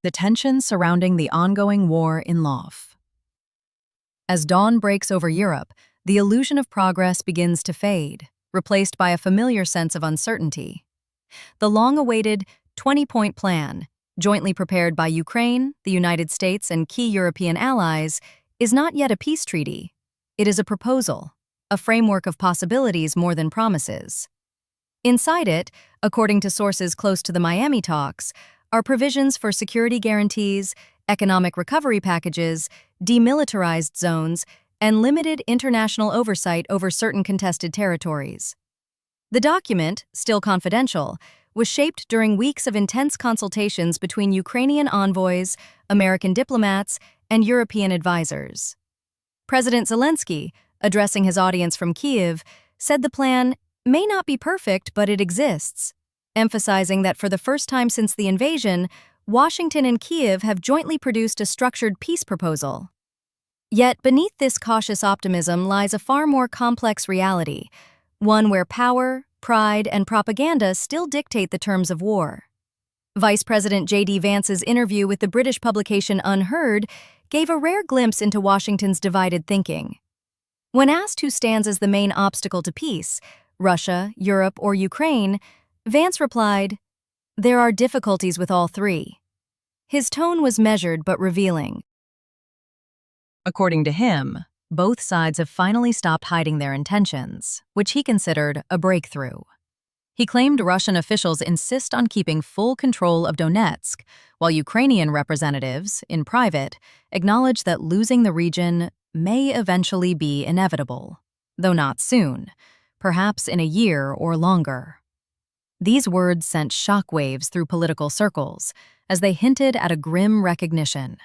The tension surrounding the ongoing war in Lviv. As dawn breaks over Europe, the illusion of progress begins to fade, replaced by a familiar sense of uncertainty. The long-awaited 20-point plan, jointly prepared by Ukraine, the United States, and key European allies, is not yet a peace treaty. It is a proposal, a framework of possibilities more than promises. Inside it, according to sources close to the Miami talks, are provisions for security guarantees, economic recovery packages, demilitarized zones, and limited international oversight over certain contested territories. The document, still confidential, was shaped during weeks of intense consultations between Ukrainian envoys, American diplomats, and European advisors. President Zelensky, addressing his audience from Kyiv, said the plan may not be perfect, but it exists, emphasizing that for the first time since the invasion, Washington and Kyiv have jointly produced a structured peace proposal. Yet beneath this cautious optimism lies a far more complex reality, one where power, pride, and propaganda still dictate the terms of war. Vice President J.D. Vance's interview with the British publication Unheard gave a rare glimpse into Washington's divided thinking. When asked who stands as the main obstacle to peace, Russia, Europe, or Ukraine, Vance replied, "There are difficulties with all three." His tone was measured but revealing. According to him, both sides have finally stopped hiding their intentions, which he considered a breakthrough. He claimed Russian officials insist on keeping full control of Donetsk, while Ukrainian representatives, in private, acknowledge that losing the region may eventually be inevitable, though not soon, perhaps in a year or longer. These words sent shockwaves through political circles as they hinted at a grim recognition.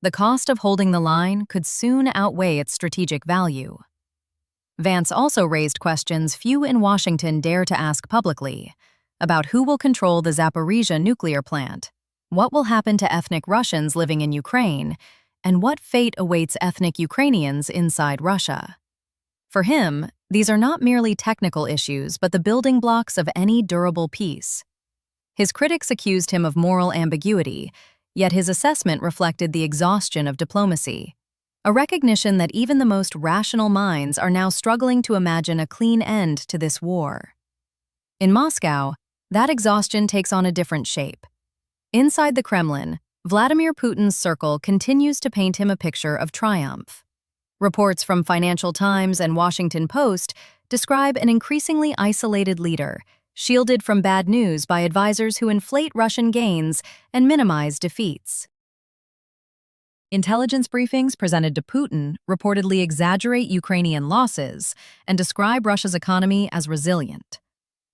The cost of holding the line could soon outweigh its strategic value. Vance also raised questions few in Washington dare to ask publicly about who will control the Zaporizhzhia nuclear plant, what will happen to ethnic Russians living in Ukraine, and what fate awaits ethnic Ukrainians inside Russia. For him, these are not merely technical issues but the building blocks of any durable peace. His critics accused him of moral ambiguity, yet his assessment reflected the exhaustion of diplomacy, a recognition that even the most rational minds are now struggling to imagine a clean end to this war. In Moscow, that exhaustion takes on a different shape. Inside the Kremlin, Vladimir Putin's circle continues to paint him a picture of triumph. Reports from Financial Times and Washington Post describe an increasingly isolated leader, shielded from bad news by advisors who inflate Russian gains and minimize defeats. Intelligence briefings presented to Putin reportedly exaggerate Ukrainian losses and describe Russia's economy as resilient,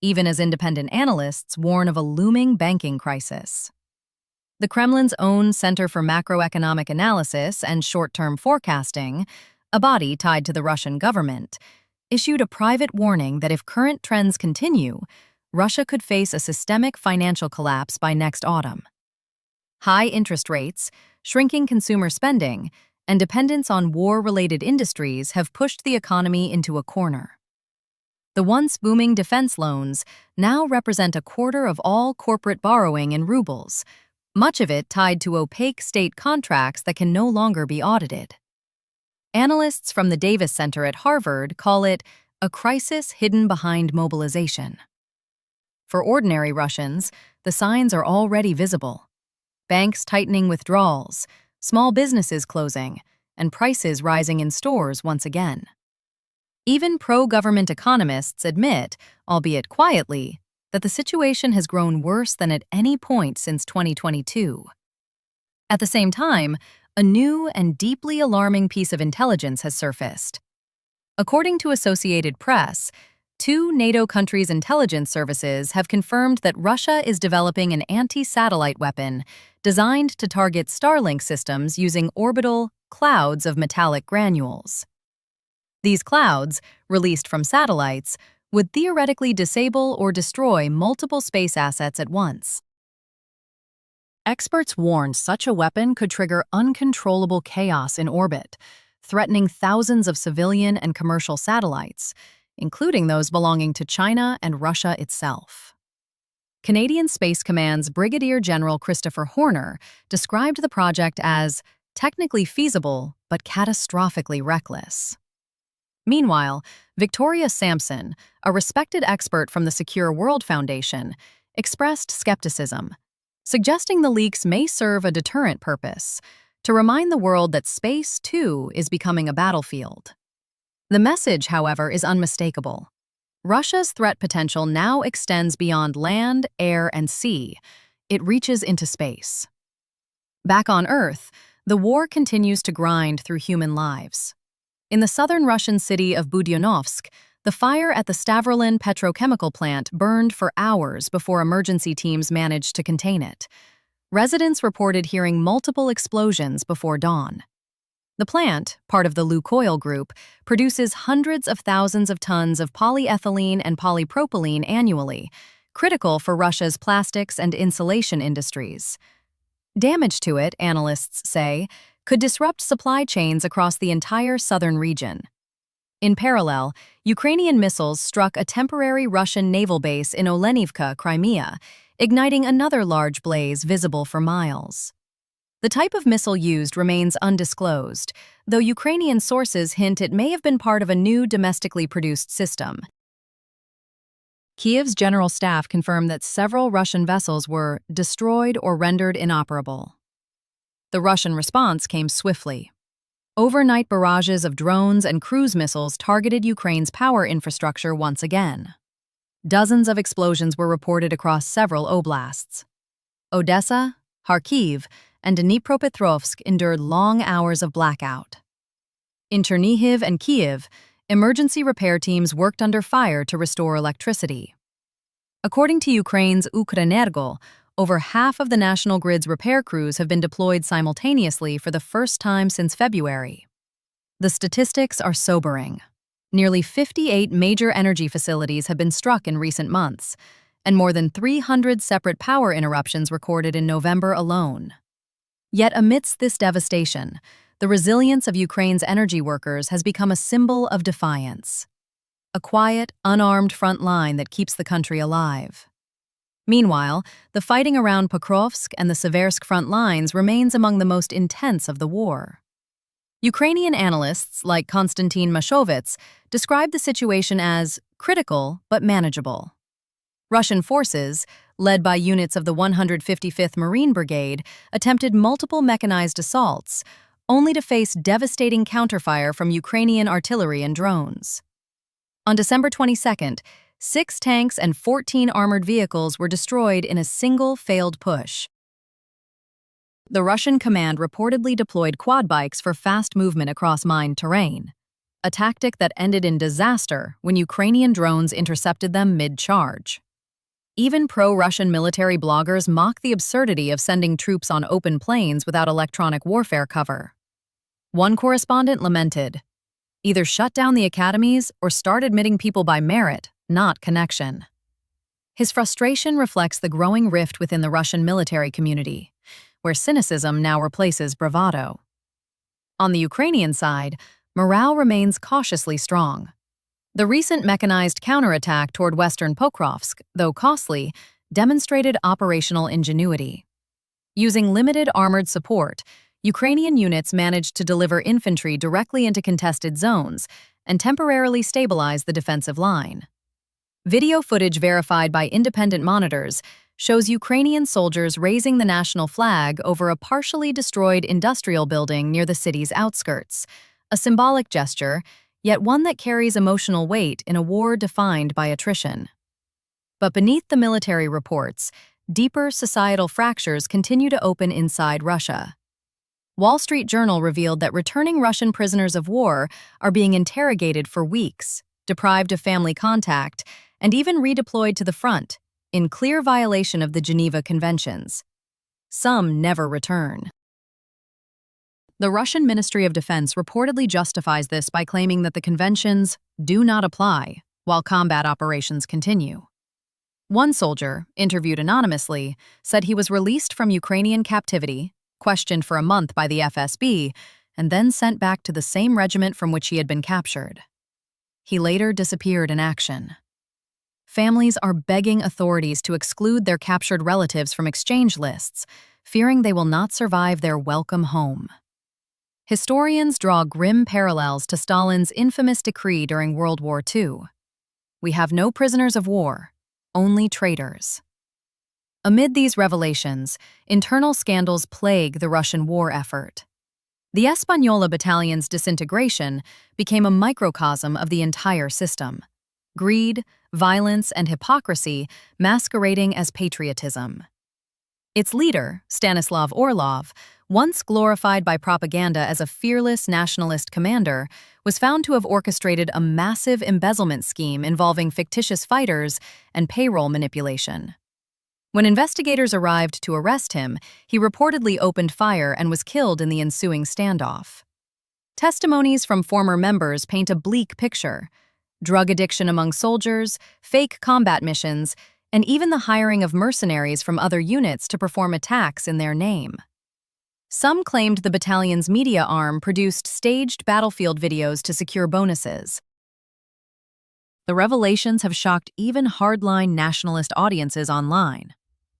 even as independent analysts warn of a looming banking crisis. The Kremlin's own Center for Macroeconomic Analysis and Short-Term Forecasting, a body tied to the Russian government, issued a private warning that if current trends continue, Russia could face a systemic financial collapse by next autumn. High interest rates, shrinking consumer spending, and dependence on war-related industries have pushed the economy into a corner. The once booming defense loans now represent a quarter of all corporate borrowing in rubles, much of it tied to opaque state contracts that can no longer be audited. Analysts from the Davis Center at Harvard call it a crisis hidden behind mobilization. For ordinary Russians, the signs are already visible. Banks tightening withdrawals, small businesses closing, and prices rising in stores once again. Even pro-government economists admit, albeit quietly, that the situation has grown worse than at any point since 2022. At the same time, a new and deeply alarming piece of intelligence has surfaced. According to Associated Press, 2 NATO countries' intelligence services have confirmed that Russia is developing an anti-satellite weapon designed to target Starlink systems using orbital clouds of metallic granules. These clouds, released from satellites, would theoretically disable or destroy multiple space assets at once. Experts warn such a weapon could trigger uncontrollable chaos in orbit, threatening thousands of civilian and commercial satellites, including those belonging to China and Russia itself. Canadian Space Command's Brigadier General Christopher Horner described the project as technically feasible but catastrophically reckless. Meanwhile, Victoria Sampson, a respected expert from the Secure World Foundation, expressed skepticism, suggesting the leaks may serve a deterrent purpose, to remind the world that space, too, is becoming a battlefield. The message, however, is unmistakable. Russia's threat potential now extends beyond land, air, and sea. It reaches into space. Back on Earth, the war continues to grind through human lives. In the southern Russian city of Budyonnovsk, the fire at the Stavrolen petrochemical plant burned for hours before emergency teams managed to contain it. Residents reported hearing multiple explosions before dawn. The plant, part of the Lukoil Group, produces hundreds of thousands of tons of polyethylene and polypropylene annually, critical for Russia's plastics and insulation industries. Damage to it, analysts say, could disrupt supply chains across the entire southern region. In parallel, Ukrainian missiles struck a temporary Russian naval base in Olenivka, Crimea, igniting another large blaze visible for miles. The type of missile used remains undisclosed, though Ukrainian sources hint it may have been part of a new domestically produced system. Kiev's general staff confirmed that several Russian vessels were destroyed or rendered inoperable. The Russian response came swiftly. Overnight barrages of drones and cruise missiles targeted Ukraine's power infrastructure once again. Dozens of explosions were reported across several oblasts. Odessa, Kharkiv, and Dnipropetrovsk endured long hours of blackout. In Chernihiv and Kyiv, emergency repair teams worked under fire to restore electricity. According to Ukraine's Ukrenergo, over half of the national grid's repair crews have been deployed simultaneously for the first time since February. The statistics are sobering. Nearly 58 major energy facilities have been struck in recent months, and more than 300 separate power interruptions recorded in November alone. Yet amidst this devastation, the resilience of Ukraine's energy workers has become a symbol of defiance. A quiet, unarmed front line that keeps the country alive. Meanwhile, the fighting around Pokrovsk and the Seversk front lines remains among the most intense of the war. Ukrainian analysts like Konstantin Mashovets describe the situation as critical but manageable. Russian forces, led by units of the 155th Marine Brigade, attempted multiple mechanized assaults, only to face devastating counterfire from Ukrainian artillery and drones. On December 22nd, 6 tanks and 14 armored vehicles were destroyed in a single failed push. The Russian command reportedly deployed quad bikes for fast movement across mined terrain, a tactic that ended in disaster when Ukrainian drones intercepted them mid-charge. Even pro-Russian military bloggers mock the absurdity of sending troops on open plains without electronic warfare cover. One correspondent lamented, "Either shut down the academies or start admitting people by merit, not connection." His frustration reflects the growing rift within the Russian military community, where cynicism now replaces bravado. On the Ukrainian side, morale remains cautiously strong. The recent mechanized counterattack toward western Pokrovsk, though costly, demonstrated operational ingenuity. Using limited armored support, Ukrainian units managed to deliver infantry directly into contested zones and temporarily stabilize the defensive line. Video footage verified by independent monitors shows Ukrainian soldiers raising the national flag over a partially destroyed industrial building near the city's outskirts, a symbolic gesture, yet one that carries emotional weight in a war defined by attrition. But beneath the military reports, deeper societal fractures continue to open inside Russia. Wall Street Journal revealed that returning Russian prisoners of war are being interrogated for weeks, deprived of family contact, and even redeployed to the front, in clear violation of the Geneva Conventions. Some never return. The Russian Ministry of Defense reportedly justifies this by claiming that the conventions do not apply while combat operations continue. One soldier, interviewed anonymously, said he was released from Ukrainian captivity, questioned for a month by the FSB, and then sent back to the same regiment from which he had been captured. He later disappeared in action. Families are begging authorities to exclude their captured relatives from exchange lists, fearing they will not survive their welcome home. Historians draw grim parallels to Stalin's infamous decree during World War II. We have no prisoners of war, only traitors. Amid these revelations, internal scandals plague the Russian war effort. The Española battalion's disintegration became a microcosm of the entire system. Greed, violence, and hypocrisy masquerading as patriotism. Its leader, Stanislav Orlov, once glorified by propaganda as a fearless nationalist commander, was found to have orchestrated a massive embezzlement scheme involving fictitious fighters and payroll manipulation. When investigators arrived to arrest him, he reportedly opened fire and was killed in the ensuing standoff. Testimonies from former members paint a bleak picture: drug addiction among soldiers, fake combat missions, and even the hiring of mercenaries from other units to perform attacks in their name. Some claimed the battalion's media arm produced staged battlefield videos to secure bonuses. The revelations have shocked even hardline nationalist audiences online.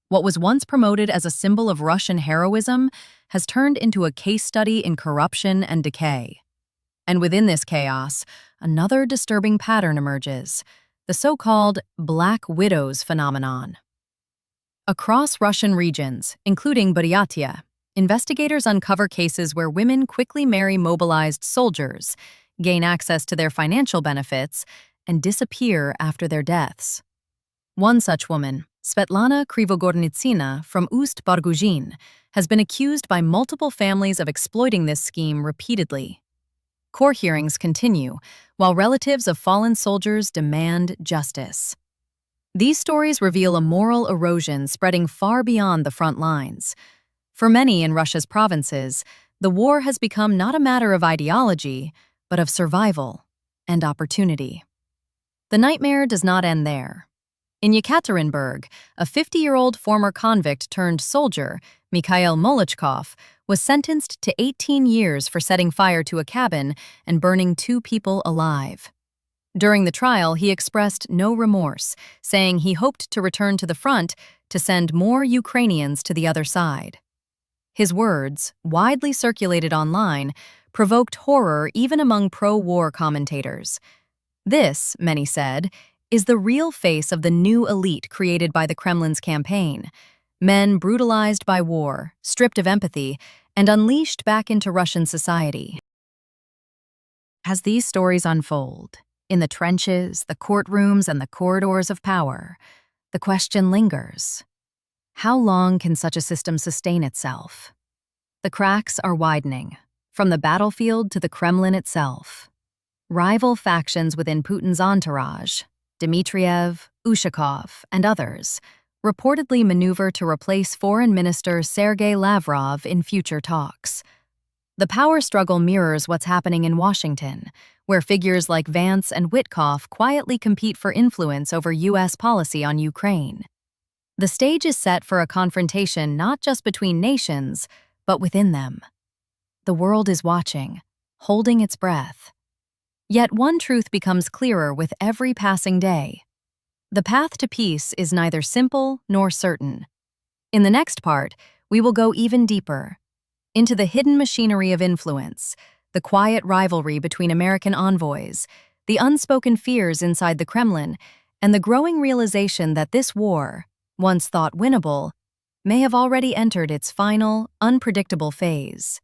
What was once promoted as a symbol of Russian heroism has turned into a case study in corruption and decay. And within this chaos, another disturbing pattern emerges: the so-called Black Widows phenomenon. Across Russian regions, including Buryatia, investigators uncover cases where women quickly marry mobilized soldiers, gain access to their financial benefits, and disappear after their deaths. One such woman, Svetlana Krivogornitsina from Ust-Barguzhin, has been accused by multiple families of exploiting this scheme repeatedly. Court hearings continue, while relatives of fallen soldiers demand justice. These stories reveal a moral erosion spreading far beyond the front lines. For many in Russia's provinces, the war has become not a matter of ideology, but of survival and opportunity. The nightmare does not end there. In Yekaterinburg, a 50-year-old former convict turned soldier, Mikhail Molochkov, was sentenced to 18 years for setting fire to a cabin and burning 2 people alive. During the trial, he expressed no remorse, saying he hoped to return to the front to send more Ukrainians to the other side. His words, widely circulated online, provoked horror even among pro-war commentators. This, many said, is the real face of the new elite created by the Kremlin's campaign. Men brutalized by war, stripped of empathy, and unleashed back into Russian society. As these stories unfold, in the trenches, the courtrooms, and the corridors of power, the question lingers: how long can such a system sustain itself? The cracks are widening, from the battlefield to the Kremlin itself. Rival factions within Putin's entourage, Dmitriev, Ushakov, and others, reportedly maneuver to replace Foreign Minister Sergei Lavrov in future talks. The power struggle mirrors what's happening in Washington, where figures like Vance and Witkoff quietly compete for influence over U.S. policy on Ukraine. The stage is set for a confrontation not just between nations, but within them. The world is watching, holding its breath. Yet one truth becomes clearer with every passing day. The path to peace is neither simple nor certain. In the next part, we will go even deeper, into the hidden machinery of influence, the quiet rivalry between American envoys, the unspoken fears inside the Kremlin, and the growing realization that this war, once thought winnable, may have already entered its final, unpredictable phase.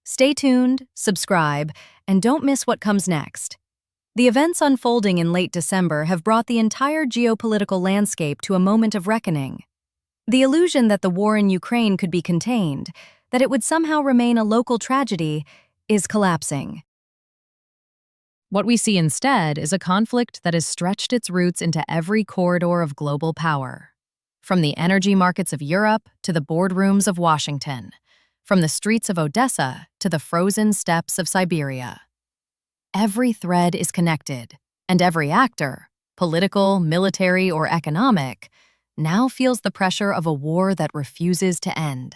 Stay tuned, subscribe, and don't miss what comes next. The events unfolding in late December have brought the entire geopolitical landscape to a moment of reckoning. The illusion that the war in Ukraine could be contained, that it would somehow remain a local tragedy, is collapsing. What we see instead is a conflict that has stretched its roots into every corridor of global power. From the energy markets of Europe to the boardrooms of Washington, from the streets of Odessa to the frozen steppes of Siberia. Every thread is connected, and every actor, political, military, or economic, now feels the pressure of a war that refuses to end.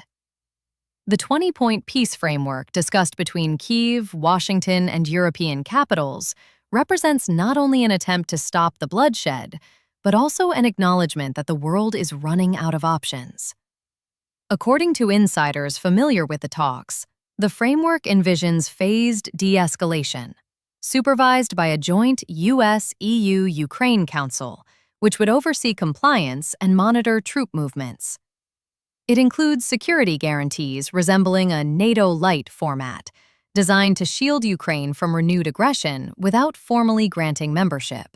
The 20-point peace framework discussed between Kyiv, Washington, and European capitals represents not only an attempt to stop the bloodshed, but also an acknowledgement that the world is running out of options. According to insiders familiar with the talks, the framework envisions phased de-escalation, supervised by a joint US-EU-Ukraine Council, which would oversee compliance and monitor troop movements. It includes security guarantees resembling a NATO-light format, designed to shield Ukraine from renewed aggression without formally granting membership.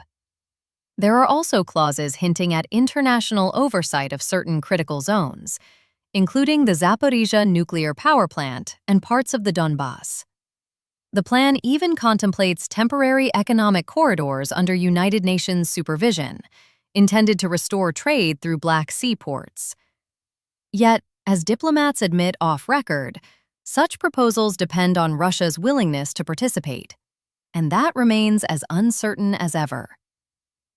There are also clauses hinting at international oversight of certain critical zones, including the Zaporizhzhia nuclear power plant and parts of the Donbass. The plan even contemplates temporary economic corridors under United Nations supervision, intended to restore trade through Black Sea ports. Yet, as diplomats admit off-record, such proposals depend on Russia's willingness to participate, and that remains as uncertain as ever.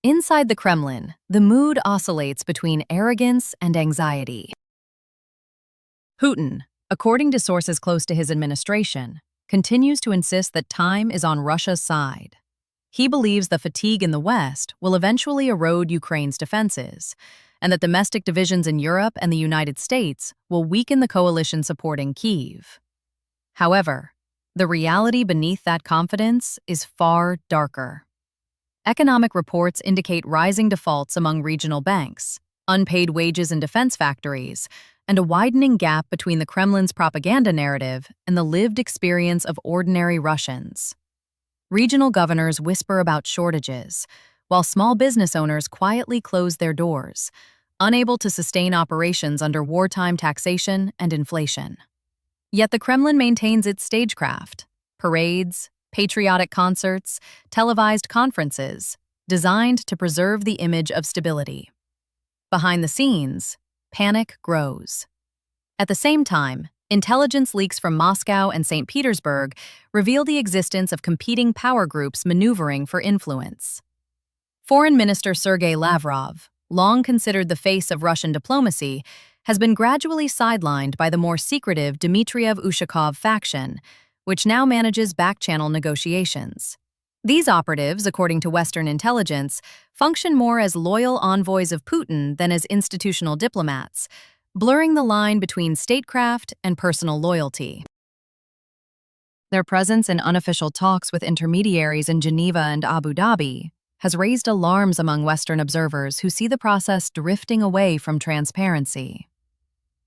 Inside the Kremlin, the mood oscillates between arrogance and anxiety. Putin, according to sources close to his administration, continues to insist that time is on Russia's side. He believes the fatigue in the West will eventually erode Ukraine's defenses, and that domestic divisions in Europe and the United States will weaken the coalition supporting Kyiv. However, the reality beneath that confidence is far darker. Economic reports indicate rising defaults among regional banks, unpaid wages in defense factories, and a widening gap between the Kremlin's propaganda narrative and the lived experience of ordinary Russians. Regional governors whisper about shortages, while small business owners quietly close their doors, unable to sustain operations under wartime taxation and inflation. Yet the Kremlin maintains its stagecraft, parades, patriotic concerts, televised conferences, designed to preserve the image of stability. Behind the scenes, panic grows. At the same time, intelligence leaks from Moscow and St. Petersburg reveal the existence of competing power groups maneuvering for influence. Foreign Minister Sergei Lavrov, long considered the face of Russian diplomacy, has been gradually sidelined by the more secretive Dmitriev-Ushakov faction, which now manages back-channel negotiations. These operatives, according to Western intelligence, function more as loyal envoys of Putin than as institutional diplomats, blurring the line between statecraft and personal loyalty. Their presence in unofficial talks with intermediaries in Geneva and Abu Dhabi has raised alarms among Western observers who see the process drifting away from transparency.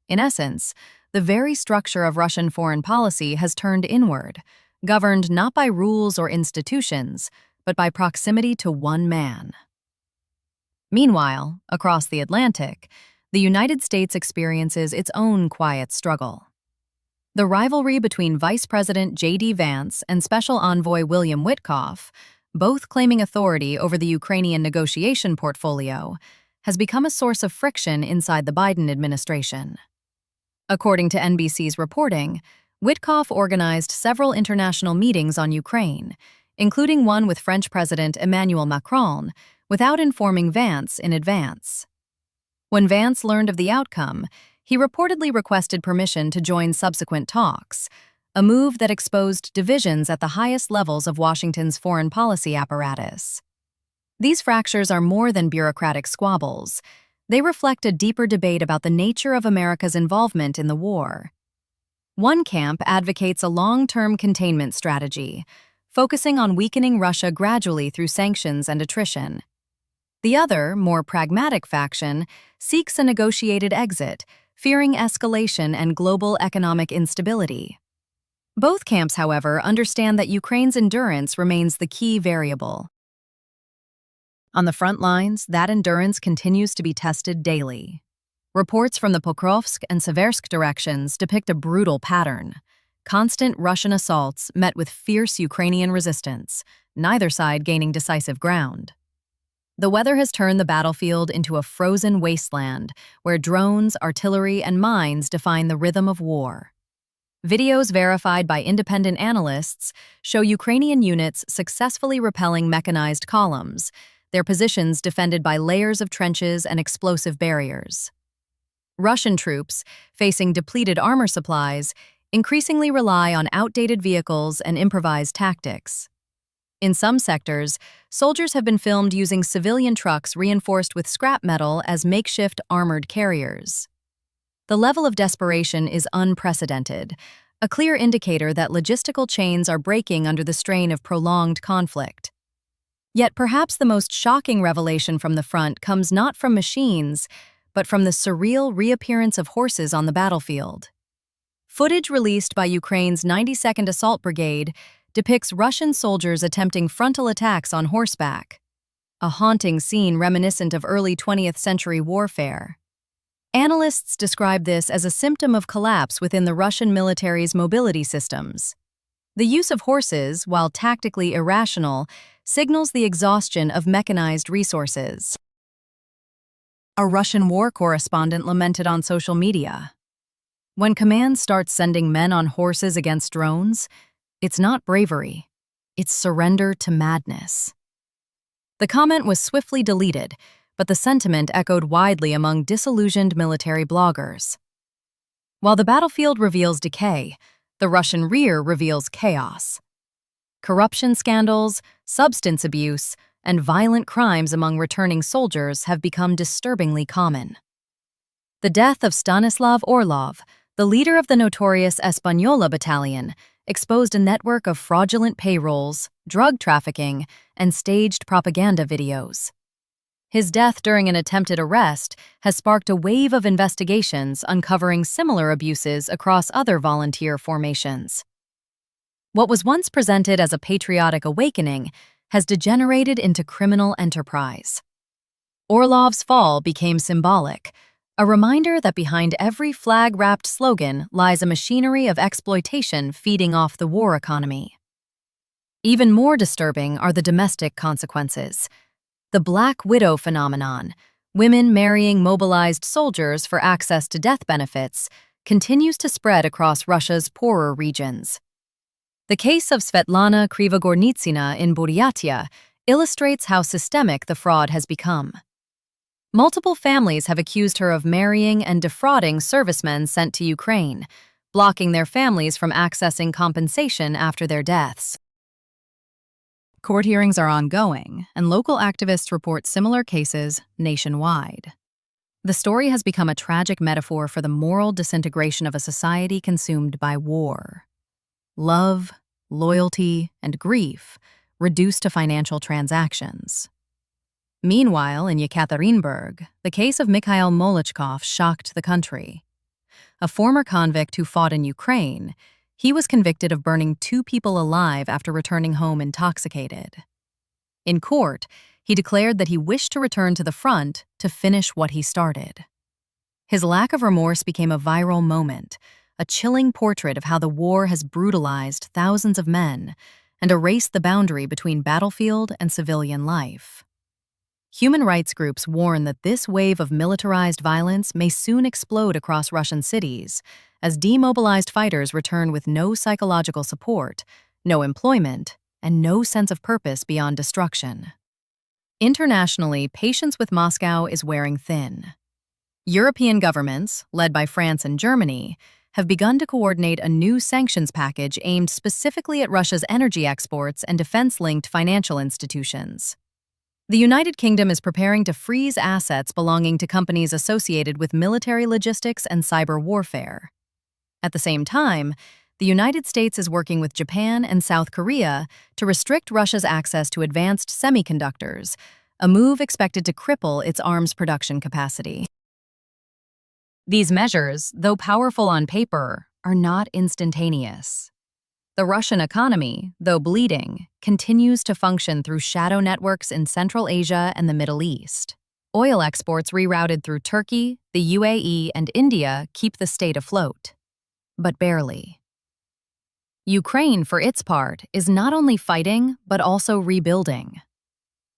In essence, the very structure of Russian foreign policy has turned inward, governed not by rules or institutions, but by proximity to one man. Meanwhile, across the Atlantic, the United States experiences its own quiet struggle. The rivalry between Vice President J.D. Vance and Special Envoy William Witkoff, both claiming authority over the Ukrainian negotiation portfolio, has become a source of friction inside the Biden administration. According to NBC's reporting, Witkoff organized several international meetings on Ukraine, including one with French President Emmanuel Macron, without informing Vance in advance. When Vance learned of the outcome, he reportedly requested permission to join subsequent talks, a move that exposed divisions at the highest levels of Washington's foreign policy apparatus. These fractures are more than bureaucratic squabbles. They reflect a deeper debate about the nature of America's involvement in the war. One camp advocates a long-term containment strategy, focusing on weakening Russia gradually through sanctions and attrition. The other, more pragmatic faction seeks a negotiated exit, fearing escalation and global economic instability. Both camps, however, understand that Ukraine's endurance remains the key variable. On the front lines, that endurance continues to be tested daily. Reports from the Pokrovsk and Seversk directions depict a brutal pattern. Constant Russian assaults met with fierce Ukrainian resistance, neither side gaining decisive ground. The weather has turned the battlefield into a frozen wasteland where drones, artillery, and mines define the rhythm of war. Videos verified by independent analysts show Ukrainian units successfully repelling mechanized columns, their positions defended by layers of trenches and explosive barriers. Russian troops, facing depleted armor supplies, increasingly rely on outdated vehicles and improvised tactics. In some sectors, soldiers have been filmed using civilian trucks reinforced with scrap metal as makeshift armored carriers. The level of desperation is unprecedented, a clear indicator that logistical chains are breaking under the strain of prolonged conflict. Yet perhaps the most shocking revelation from the front comes not from machines, but from the surreal reappearance of horses on the battlefield. Footage released by Ukraine's 92nd Assault Brigade depicts Russian soldiers attempting frontal attacks on horseback, a haunting scene reminiscent of early 20th century warfare. Analysts describe this as a symptom of collapse within the Russian military's mobility systems. The use of horses, while tactically irrational, signals the exhaustion of mechanized resources. A Russian war correspondent lamented on social media. When command starts sending men on horses against drones, it's not bravery, it's surrender to madness. The comment was swiftly deleted, but the sentiment echoed widely among disillusioned military bloggers. While the battlefield reveals decay, the Russian rear reveals chaos. Corruption scandals, substance abuse, and violent crimes among returning soldiers have become disturbingly common. The death of Stanislav Orlov, the leader of the notorious Española battalion, exposed a network of fraudulent payrolls, drug trafficking, and staged propaganda videos. His death during an attempted arrest has sparked a wave of investigations uncovering similar abuses across other volunteer formations. What was once presented as a patriotic awakening has degenerated into criminal enterprise. Orlov's fall became symbolic, a reminder that behind every flag-wrapped slogan lies a machinery of exploitation feeding off the war economy. Even more disturbing are the domestic consequences. The Black Widow phenomenon, women marrying mobilized soldiers for access to death benefits, continues to spread across Russia's poorer regions. The case of Svetlana Krivogornitsina in Buryatia illustrates how systemic the fraud has become. Multiple families have accused her of marrying and defrauding servicemen sent to Ukraine, blocking their families from accessing compensation after their deaths. Court hearings are ongoing, and local activists report similar cases nationwide. The story has become a tragic metaphor for the moral disintegration of a society consumed by war. Love, loyalty, and grief reduced to financial transactions. Meanwhile, in Yekaterinburg, the case of Mikhail Molochkov shocked the country. A former convict who fought in Ukraine, he was convicted of burning 2 people alive after returning home intoxicated. In court, he declared that he wished to return to the front to finish what he started. His lack of remorse became a viral moment, a chilling portrait of how the war has brutalized thousands of men and erased the boundary between battlefield and civilian life. Human rights groups warn that this wave of militarized violence may soon explode across Russian cities as demobilized fighters return with no psychological support, no employment, and no sense of purpose beyond destruction. Internationally, patience with Moscow is wearing thin. European governments, led by France and Germany, have begun to coordinate a new sanctions package aimed specifically at Russia's energy exports and defense-linked financial institutions. The United Kingdom is preparing to freeze assets belonging to companies associated with military logistics and cyber warfare. At the same time, the United States is working with Japan and South Korea to restrict Russia's access to advanced semiconductors, a move expected to cripple its arms production capacity. These measures, though powerful on paper, are not instantaneous. The Russian economy, though bleeding, continues to function through shadow networks in Central Asia and the Middle East. Oil exports rerouted through Turkey, the UAE, and India keep the state afloat. But barely. Ukraine, for its part, is not only fighting, but also rebuilding.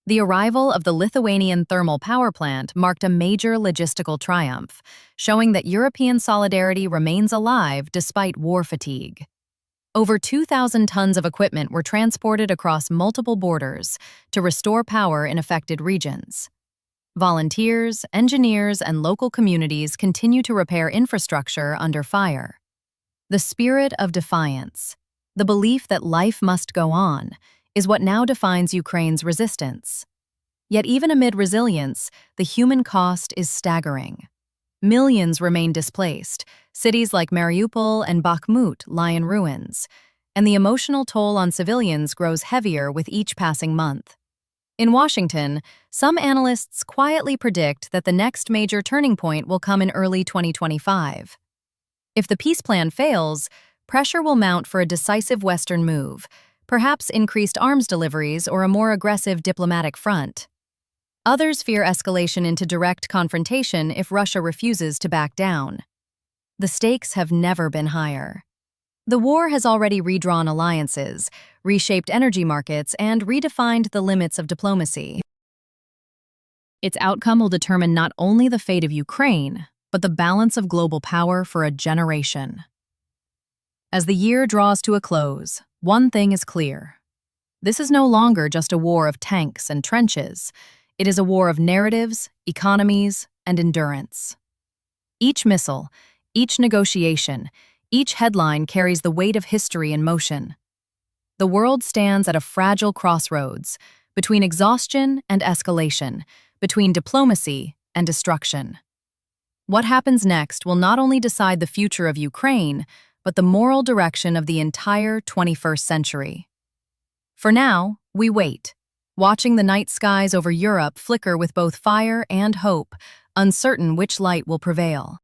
The arrival of the Lithuanian thermal power plant marked a major logistical triumph, showing that European solidarity remains alive despite war fatigue. Over 2,000 tons of equipment were transported across multiple borders to restore power in affected regions. Volunteers, engineers, and local communities continue to repair infrastructure under fire. The spirit of defiance, the belief that life must go on, is what now defines Ukraine's resistance. Yet even amid resilience, the human cost is staggering. Millions remain displaced, cities like Mariupol and Bakhmut lie in ruins, and the emotional toll on civilians grows heavier with each passing month. In Washington, some analysts quietly predict that the next major turning point will come in early 2025. If the peace plan fails, pressure will mount for a decisive Western move, perhaps increased arms deliveries or a more aggressive diplomatic front. Others fear escalation into direct confrontation if Russia refuses to back down. The stakes have never been higher. The war has already redrawn alliances, reshaped energy markets, and redefined the limits of diplomacy. Its outcome will determine not only the fate of Ukraine, but the balance of global power for a generation. As the year draws to a close, one thing is clear. This is no longer just a war of tanks and trenches. It is a war of narratives, economies, and endurance. Each missile, each negotiation, each headline carries the weight of history in motion. The world stands at a fragile crossroads, between exhaustion and escalation, between diplomacy and destruction. What happens next will not only decide the future of Ukraine, but the moral direction of the entire 21st century. For now, we wait, watching the night skies over Europe flicker with both fire and hope, uncertain which light will prevail.